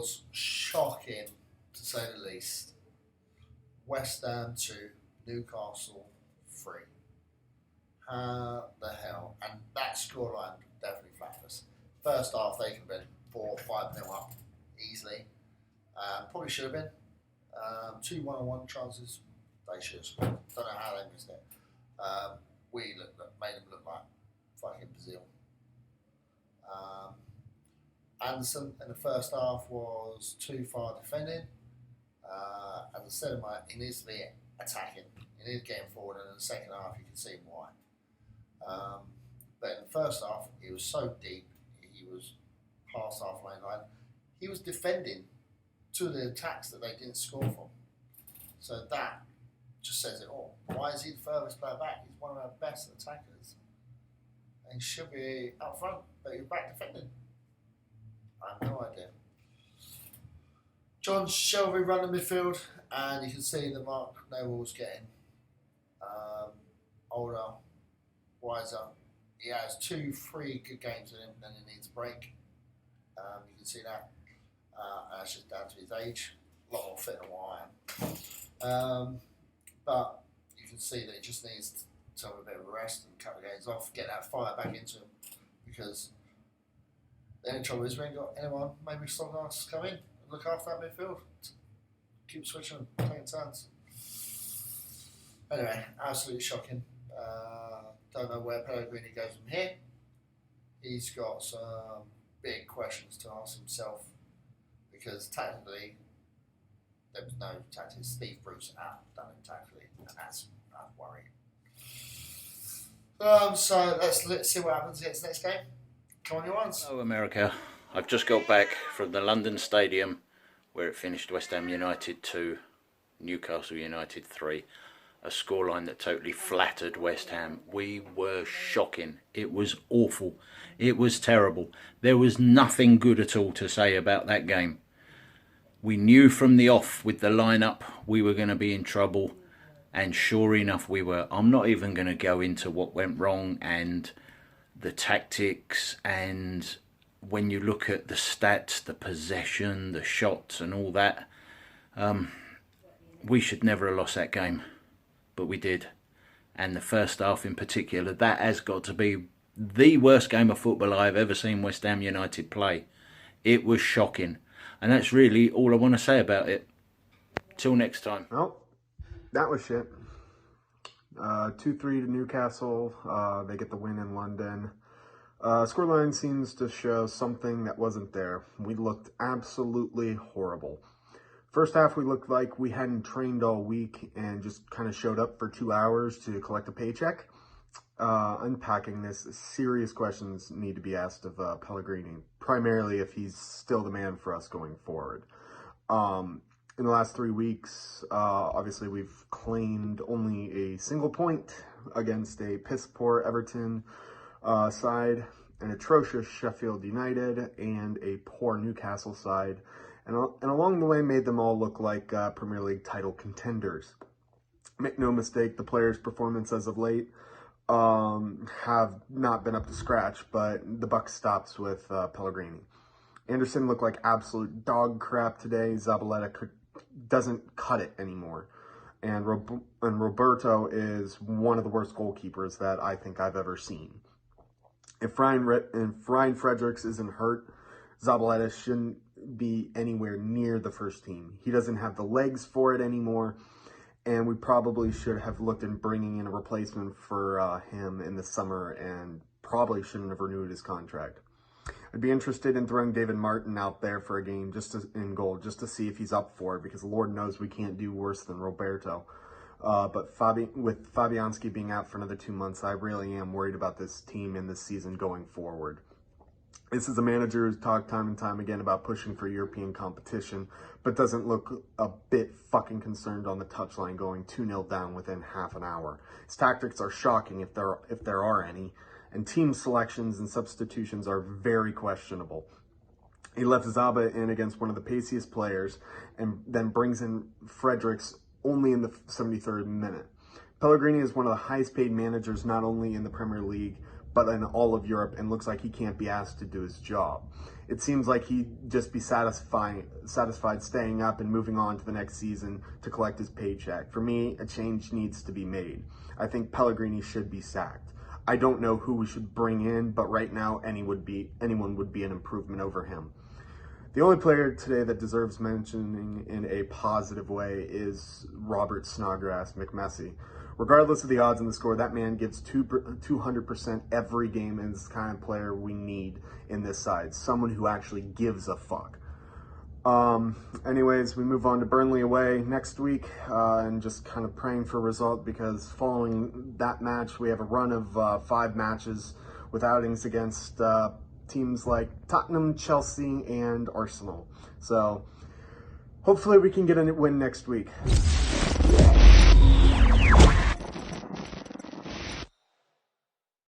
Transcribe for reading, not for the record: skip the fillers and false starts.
was shocking, to say the least. West Ham 2, Newcastle 3. How the hell? And that scoreline definitely flattered us. First half, they could have been 4 or 5 nil up easily. Probably should have been. 2 1-on-1 chances, they should have scored. Don't know how they missed it. We made them look like fucking Brazil. Anderson in the first half was too far defending. As I said, he needs to be attacking. He needs to get him forward, and in the second half, you can see why. But in the first half, he was so deep. He was past half lane line. He was defending to the attacks that they didn't score from. So that just says it all. Why is he the furthest player back? He's one of our best attackers. And he should be up front, but he's back defending. I have no idea. John Shelby ran the midfield, and you can see that Mark Noble's getting older, wiser. He has 2-3 good games in him, then he needs a break. You can see that. That's just down to his age. A lot more fit than what I am. But you can see that he just needs to have a bit of a rest and cut the games off, get that fire back into him, because the only trouble is we ain't got anyone, maybe someone else come in and look after that midfield. Keep switching, taking turns. Anyway, absolutely shocking. Don't know where Pellegrini goes from here. He's got some big questions to ask himself, because tactically there was no tactics. Steve Bruce done it tactically, and that's worrying. So let's see what happens against the next game. Come on, you ones. Hello, America. I've just got back from the London Stadium where it finished West Ham United 2, Newcastle United 3. A scoreline that totally flattered West Ham. We were shocking. It was awful. It was terrible. There was nothing good at all to say about that game. We knew from the off with the lineup we were going to be in trouble, and sure enough we were. I'm not even going to go into what went wrong and the tactics, and when you look at the stats, the possession, the shots and all that, we should never have lost that game, but we did. And the first half in particular, that has got to be the worst game of football I've ever seen West Ham United play. It was shocking, and that's really all I want to say about it. Till next time. Well, that was shit. 2-3 to Newcastle. They get the win in London. Scoreline seems to show something that wasn't there. We looked absolutely horrible. First half, we looked like we hadn't trained all week and just kind of showed up for 2 hours to collect a paycheck. Unpacking this, serious questions need to be asked of Pellegrini, primarily if he's still the man for us going forward. In the last 3 weeks, obviously we've claimed only a single point against a piss-poor Everton side, an atrocious Sheffield United, and a poor Newcastle side, and along the way made them all look like Premier League title contenders. Make no mistake, the players' performance as of late have not been up to scratch, but the buck stops with Pellegrini. Anderson looked like absolute dog crap today. Zabaleta doesn't cut it anymore. And Roberto is one of the worst goalkeepers that I think I've ever seen. If Ryan Fredericks isn't hurt, Zabaleta shouldn't be anywhere near the first team. He doesn't have the legs for it anymore, and we probably should have looked at bringing in a replacement for him in the summer, and probably shouldn't have renewed his contract. I'd be interested in throwing David Martin out there for a game in goal, just to see if he's up for it, because Lord knows we can't do worse than Roberto. But with Fabianski being out for another 2 months, I really am worried about this team and this season going forward. This is a manager who's talked time and time again about pushing for European competition, but doesn't look a bit fucking concerned on the touchline going 2-0 down within half an hour. His tactics are shocking if there are any, and team selections and substitutions are very questionable. He left Zaba in against one of the paciest players and then brings in Fredericks only in the 73rd minute. Pellegrini is one of the highest paid managers not only in the Premier League, but in all of Europe, and looks like he can't be asked to do his job. It seems like he'd just be satisfied staying up and moving on to the next season to collect his paycheck. For me, a change needs to be made. I think Pellegrini should be sacked. I don't know who we should bring in, but right now anyone would be an improvement over him. The only player today that deserves mentioning in a positive way is Robert Snodgrass McMessy. Regardless of the odds on the score, that man gives 200% every game, and is the kind of player we need in this side. Someone who actually gives a fuck. Anyways, we move on to Burnley away next week, and just kind of praying for a result, because following that match, we have a run of 5 matches with outings against teams like Tottenham, Chelsea, and Arsenal. So hopefully we can get a win next week.